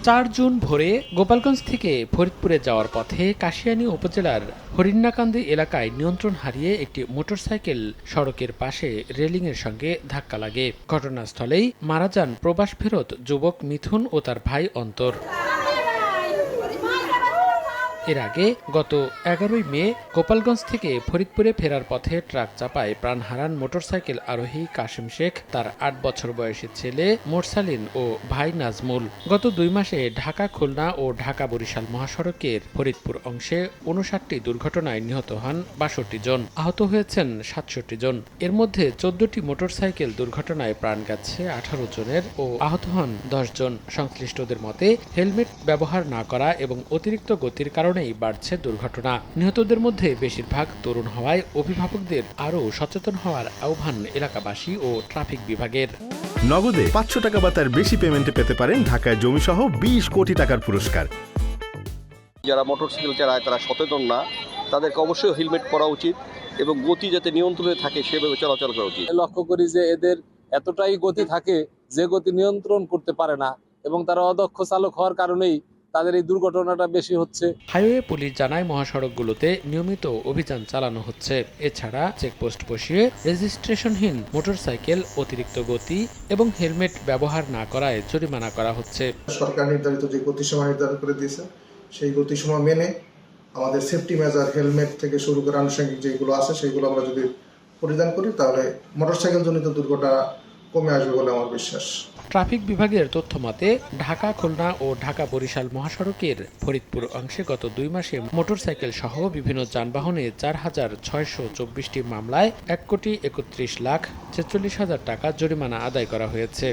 4 June ভোরে গোপালগঞ্জ থেকে ফরিদপুরে যাওয়ার পথে কাশিয়ানী উপজেলার হরিণাকান্দি এলাকায় নিয়ন্ত্রণ হারিয়ে একটি মোটরসাইকেল সড়কের পাশে রেলিংয়ের সঙ্গে ধাক্কা লাগে। ঘটনাস্থলেই মারা যান প্রবাস ফেরত যুবক মিথুন ও তার ভাই অন্তর। এর আগে গত 11 মে গোপালগঞ্জ থেকে ফরিদপুরে ফেরার পথে ট্রাক চাপায় প্রাণ হারান মোটরসাইকেল আরোহী কাশিম শেখ, তার 8 বছর বয়সী ছেলে মোরসালিন ও ভাই নাজমুল। গত 2 মাসে ঢাকা খুলনা ও ঢাকা বরিশাল মহাসড়কের ফরিদপুর অংশে 59টি দুর্ঘটনায় নিহত হন 62 জন, আহত হয়েছেন 67 জন। এর মধ্যে 14টি মোটরসাইকেল দুর্ঘটনায় প্রাণ গেছে 18 জনের ও আহত হন 10 জন। সংশ্লিষ্টদের মতে হেলমেট ব্যবহার না করা এবং অতিরিক্ত গতির কারণে বাড়ছে দুর্ঘটনা। নিহতদের মধ্যে বেশিরভাগ তরুণ হওয়ায় অভিভাবকদের আরও সচেতন হওয়ার আহ্বান এলাকাবাসী ও ট্রাফিক বিভাগের। নগদে 500 টাকা বা তার বেশি পেমেন্টে পেতে পারেন ঢাকায় জমিসহ 20 কোটি টাকার পুরস্কার। যারা মোটরসাইকেল চালায় তারা সচেতন না, তাদেরকে অবশ্যই হেলমেট পরা উচিত এবং গতি যাতে নিয়ন্ত্রণে থাকে সেভাবে চলাচল করা উচিত। লক্ষ্য করি যে এদের এতটাই গতি থাকে যে গতি নিয়ন্ত্রণ করতে পারে না এবং তারা অদক্ষ চালক হওয়ার কারণেই তাদের এই দুর্ঘটনাটা বেশি হচ্ছে। হাইওয়ে পুলিশ জানায় মহাসড়কগুলোতে নিয়মিত অভিযান চালানো হচ্ছে। এছাড়া চেকপোস্ট বসিয়ে রেজিস্ট্রেশনহীন মোটরসাইকেল, অতিরিক্ত গতি এবং হেলমেট ব্যবহার না করায় জরিমানা করা হচ্ছে। সরকার নির্ধারিত যে গতিসীমা নির্ধারণ করে দিয়েছে সেই গতিসীমা মেনে আমাদের সেফটি মেজার, হেলমেট থেকে শুরু করে আনুষঙ্গিক যেগুলো আছে সেগুলো আমরা যদি পরিধান করি তাহলে মোটরসাইকেল জনিত দুর্ঘটনা কমে আসবে বলে আমার বিশ্বাস। ট্রাফিক বিভাগের তথ্য মতে ঢাকা খুলনা ও ঢাকা বরিশাল মহাসড়কের ফরিদপুর অংশে গত 2 মাসে মোটরসাইকেল সহ বিভিন্ন যানবাহনে 4,624টি মামলায় 1,31,46,46,000 টাকা জরিমানা আদায় করা হয়েছে।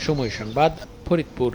সময় সংবাদ, ফরিদপুর।